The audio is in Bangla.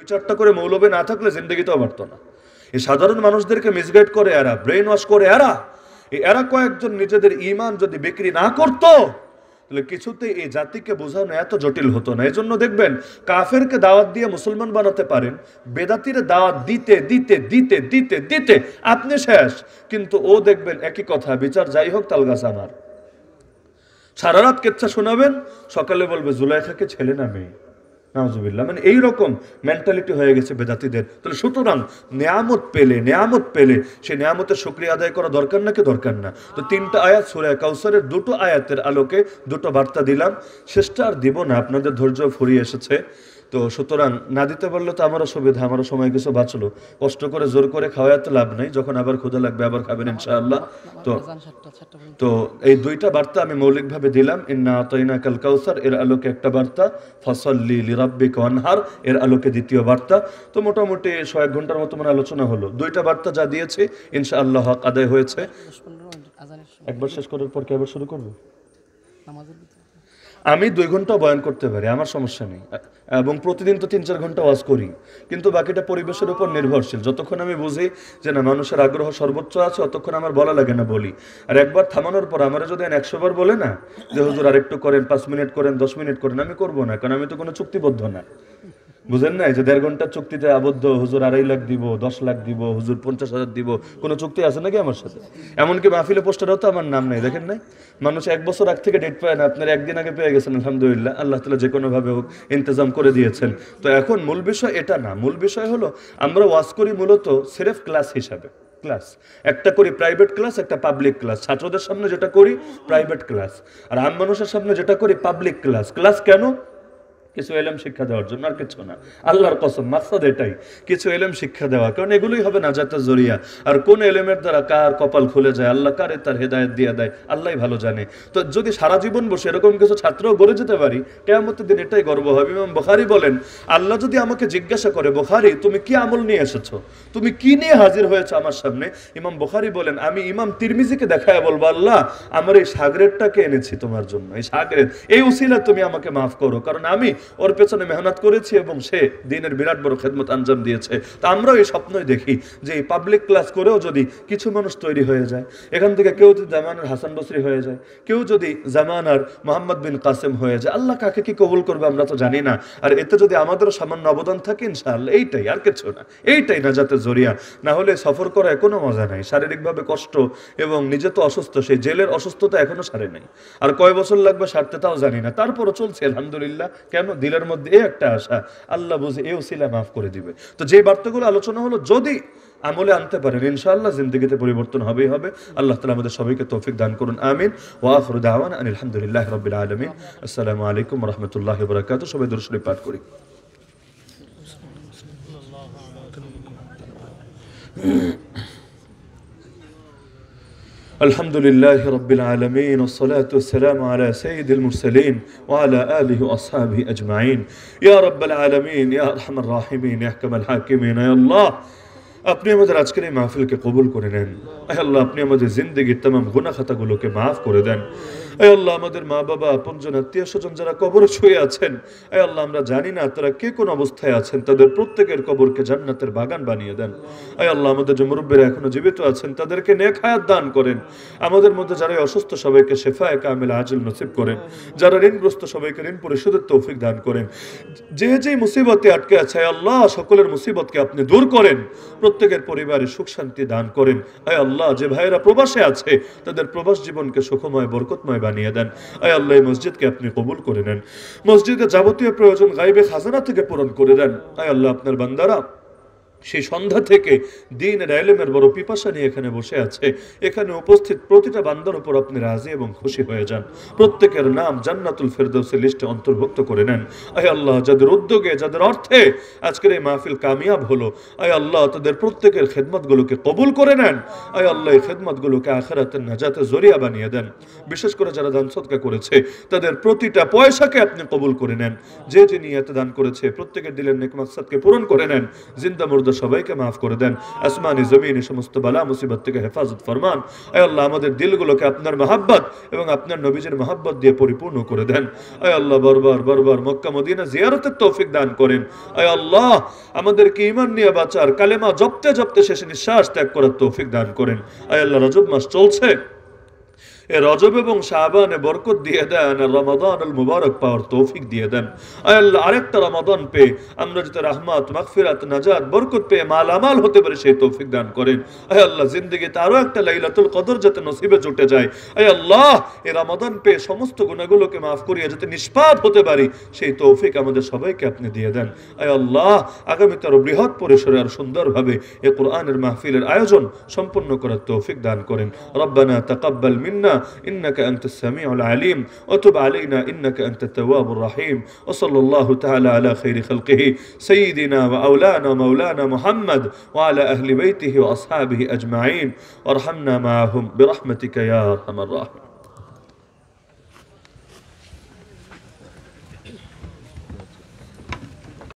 চারটা করে মৌলবী না থাকলে জিন্দগিতেও পারতো না। এই সাধারণ মানুষদেরকে মিসগাইড করে এরা, ব্রেন ওয়াশ করে এরা কয়েকজন নিজেদের ঈমান যদি বিক্রি না করতো তাহলে কিছুতে এই জাতিকে বোঝানো এত জটিল হতো না। এজন্য দেখবেন কাফেরকে দাওয়াত দিয়ে মুসলমান বানাতে পারেন, বেদাতির দাওয়াত দিতে দিতে দিতে দিতে দিতে আপনি শেষ। কিন্তু ও দেখবেন একই কথা, বিচার যাই হোক তালগাছ আমার। সারা রাত কেচ্ছা শোনাবেন, সকালে বলবে জুলাইখাকে ছেলে না মেয়ে। নাউজুবিল্লাহ, মানে এইরকম মেন্টালিটি হয়ে গেছে বেদাতিদের। তাহলে সুতরাং নেয়ামত পেলে সেই নেয়ামতের শুকরিয়া আদায় করা দরকার নাকি দরকার না? তো 3টা আয়াত সূরা কাউসারের 2টো আয়াতের আলোকে 2টো বার্তা দিলাম, শেষটা আর দিব না, আপনাদের ধৈর্য ফুরিয়ে এসেছে। তো সুতরাং না দিতে পারলে তো আমারও সুবিধা, আমারও সময় কিছু বাঁচলো। কষ্ট করে জোর করে খাওয়া তো লাভ নাই, যখন আবার ক্ষুধা লাগবে আবার খাবেন ইনশাআল্লাহ। তো এই 2টা বার্তা আমি মৌলিকভাবে দিলাম। ইন্না আতাইনাকাল কাউসার এর আলোকে একটা বার্তা, ফাসাল্লি লিরাব্বিকা ওয়ানহার এর আলোকে দ্বিতীয় বার্তা। তো মোটামুটি 1 ঘন্টার মতো মানে আলোচনা হলো। 2টা বার্তা যা দিয়েছি ইনশাআল্লাহ হক আদায় হয়েছে। একবার শেষ করার পর কি আবার শুরু করবো? আমি 2 ঘন্টা বয়ান করতে পারি, আমার সমস্যা নেই, এবং প্রতিদিন তো 3-4 ঘন্টা ওয়াজ করি। কিন্তু বাকিটা পরিবেশের উপর নির্ভরশীল। যতক্ষণ আমি বুঝি যে না মানুষের আগ্রহ সর্বোচ্চ আছে, অতক্ষণ আমার বলা লাগে না, বলি। আর একবার থামানোর পর আমার যদি 100 বার বলে না যে হুজুর আরেকটু করেন, 5 মিনিট করেন, 10 মিনিট করেন, আমি করবো না, কারণ আমি তো কোনো চুক্তিবদ্ধ না। বুঝেন না, যে 1.5 ঘন্টার চুক্তিতে আবদ্ধ, হুজুর 2.5 লাখ দিব, 10 লাখ দিব, হুজুর 50,000 দিব, কোনো চুক্তি আছে নাকি আমার সাথে? এমনকি মাহফিলে পোস্টারেও তো আমার নাম নেই, দেখেন নাই? মানুষ 1 বছর আগ থেকে ডেট পায় না, আপনার 1 দিন আগে পেয়ে গেছেন, আলহামদুলিল্লাহ, আল্লাহ তাআলা যে কোনো ভাবে হোক ইন্তজাম করে দিয়েছেন। তো এখন মূল বিষয় এটা না, মূল বিষয় হলো আমরা ওয়াজ করি মূলত সিরেফ ক্লাস হিসাবে। ক্লাস একটা করি প্রাইভেট ক্লাস, একটা পাবলিক ক্লাস। ছাত্রদের সামনে যেটা করি প্রাইভেট ক্লাস, আর আম মানুষের সামনে যেটা করি পাবলিক ক্লাস। ক্লাস কেন? কিছু এলেম শিক্ষা দেওয়ার জন্য, আর কিছু না। আল্লাহর কসম, মাকসাদ এটাই, কিছু এলেম শিক্ষা দেওয়া, কারণ এগুলোই হবে নাজাতের জরিয়া। আর কোন এলেমের দ্বারা কার কপাল খুলে যায়, আল্লাহ কারে তার হেদায়েত দিয়ে দেয়, আল্লাহই ভালো জানে। তো যদি সারা জীবন বসে এরকম কিছু ছাত্র গড়ে যেতে পারি, কিয়ামতের দিন এটাই গর্ব হবে। ইমাম বুখারী বলেন, আল্লাহ যদি আমাকে জিজ্ঞাসা করে, বুখারী তুমি কি আমল নিয়ে এসেছো, তুমি কি নিয়ে হাজির হয়েছো আমার সামনে, ইমাম বুখারী বলেন, আমি ইমাম তিরমিজিকে দেখায় বলবো, আল্লাহ আমার এই সাগরেরটাকে এনেছি তোমার জন্য, এই সাগরের এই উসিলা তুমি আমাকে মাফ করো, কারণ আমি ওর পেছনে মেহনত করেছি এবং সে দ্বীনের বিরাট বড় খেদমত আঞ্জাম দিয়েছে। তো আমরাও এই স্বপ্নই দেখি যে এই পাবলিক ক্লাস করেও যদি কিছু মানুষ তৈরি হয়ে যায়, এখান থেকে কেউ যদি জামানার হাসান বসরি হয়ে যায়, কেউ যদি জামানার মোহাম্মদ বিন কাসেম হয়ে যায়, আল্লাহ কাকে কি কবুল করবে আমরা তো জানি না। আর এতে যদি আমাদেরও সামান্য অবদান থাকে ইনশাআল্লাহ, এইটাই, আর কিছু না, এইটাই নাজাতের জরিয়া। না হলে সফর করায় কোনো মজা নাই, শারীরিকভাবে কষ্ট, এবং নিজে তো অসুস্থ, সেই জেলের অসুস্থতা এখনো সারে নাই। আর কয় বছর লাগবে সারতে তাও জানি না, তারপরও চলছে আলহামদুলিল্লাহ। কেন? দিলের মধ্যে এই একটা আশা, আল্লাহ বুঝে এই ওসিলা মাফ করে দিবে। তো যে বার্তাগুলো আলোচনা হলো যদি আমলে আনতে পারেন ইনশাআল্লাহ জিন্দেগিতে পরিবর্তন হবেই হবে। আল্লাহ তাআলা আমাদের সবাইকে তৌফিক দান করুন, আমিন। ওয়া আখিরু দাওয়ানা আলহামদুলিল্লাহি রাব্বিল আলামিন। আসসালামু আলাইকুম ওয়া রাহমাতুল্লাহি ওয়া বারাকাতুহু। সবাই দরুদ শরীফ পাঠ করি। الحمد لله رب العالمين والصلاة والسلام على سيد المرسلين وعلى آله وأصحابه أجمعين يا رب العالمين يا أرحم الراحمين يا أحكم الحاكمين يا الله আপনি আমাদের আজকের এই মাহফিলকে কবুল করে নেন। আয় আল্লাহ আপনি আমাদের জিন্দেগির तमाम গুনাহ খাতাগুলোকে maaf করে দেন। আয় আল্লাহ আমাদের মা বাবা আপনজন আত্মীয় স্বজন যারা কবরে শুয়ে আছেন, আয় আল্লাহ আমরা জানি না তারা কে কোন অবস্থায় আছেন, তাদের প্রত্যেকের কবরকে জান্নাতের বাগান বানিয়ে দেন। আয় আল্লাহ আমাদের যে মুরব্বিরা এখনো জীবিত আছেন তাদেরকে নেক হায়াত দান করেন। আমাদের মধ্যে যারা অসুস্থ সবাইকে শিফায়ে কামিলা আজল নসিব করেন। যারা ঋণগ্রস্ত সবাইকে ঋণ পরিশোধের তৌফিক দান করেন। যে যে মুসিবতে আটকে আছে আয় আল্লাহ সকলের মুসিবতকে আপনি দূর করেন। প্রত্যেকের পরিবারে সুখ শান্তি দান করেন। আয় আল্লাহ যে ভাইরা প্রবাসে আছে তাদের প্রবাস জীবনকে সুখময় বরকতময় বানিয়ে দেন। আয় আল্লাহ এই মসজিদকে আপনি কবুল করে নেন। মসজিদের যাবতীয় প্রয়োজন গায়বে খাজানা থেকে পূরণ করে দেন। আয় আল্লাহ আপনার বান্দারা সেই সন্ধ্যা থেকে দ্বীনের ইলমের বড় পিপাসা নিয়ে এখানে বসে আছে, এখানে উপস্থিত প্রতিটা বান্দার উপর আপনি রাজি এবং খুশি হয়ে যান। প্রত্যেকের নাম জান্নাতুল ফেরদৌসের লিস্টে অন্তর্ভুক্ত করে নেন। আয় আল্লাহ যাদের উদ্যোগে যাদের অর্থে আজকের এই মাহফিল কামিয়াব হলো, আয় আল্লাহ তাদের প্রত্যেকের খেদমতগুলোকে কবুল করে নেন। আয় আল্লাহ এই খেদমতগুলোকে আখিরাতের নাজাতের জরিয়া বানিয়ে দেন। বিশেষ করে যারা দান সদকা করেছে তাদের প্রতিটা পয়সাকে আপনি কবুল করে নেন। যে যে নিয়তে দান করেছে প্রত্যেকের দিলের নেক মাকসাদকে পূরণ করে নেন। জিন্দা মুর্দা আমাদের সবাইকে মাফ করে দেন। আসমানি জমিনে সমস্ত বালা মুসিবত থেকে হেফাজত ফরমান। আয় আল্লাহ আমাদের দিলগুলোকে আপনার মহাব্বত এবং আপনার নবীজির মহাব্বত দিয়ে পরিপূর্ণ করে দেন। আয় আল্লাহ বারবার মক্কা মদিনা জিয়ারতের তৌফিক দান করেন। আয় আল্লাহ আমাদেরকে ঈমান নিয়ে বাঁচার, কালেমা জপতে জপতে শেষে নিঃশ্বাস ত্যাগ করার তৌফিক দান করেন। আয় আল্লাহ রজব মাস চলছে, এ রজব এবং শাবানে বরকত দিয়ে দেন, আর রমাদানুল মুবারক পাওয়ার তৌফিক দিয়ে দেন। আয় আল্লাহ আরেকটা রমাদান পেয়ে আমরা যাতে রাহমাত, মাগফিরাত, নাজাত, বরকত পেয়ে মালামাল হতে পারে সেই তৌফিক দান করেন। আয় আল্লাহ জিন্দেগিতে আরো একটা লাইলাতুল কদর যাতে নসিবে জুটে যায়। আয় আল্লাহ এই রমাদান পেয়ে সমস্ত গুনাহগুলোকে মাফ করিয়ে যাতে নিষ্পাপ হতে পারি সেই তৌফিক আমাদের সবাইকে আপনি দিয়ে দেন। আয় আল্লাহ আগামীতে আরো বৃহৎ পরিসরে আর সুন্দরভাবে এই কোরআনের মাহফিলের আয়োজন সম্পন্ন করার তৌফিক দান করেন। রব্বানা তাকাব্বাল মিন্না إنك أنت السميع العليم وتب علينا إنك أنت التواب الرحيم وصلى الله تعالى على خير خلقه سيدنا وأولانا ومولانا محمد وعلى أهل بيته وأصحابه أجمعين وارحمنا معهم برحمتك يا أرحم الراحمين.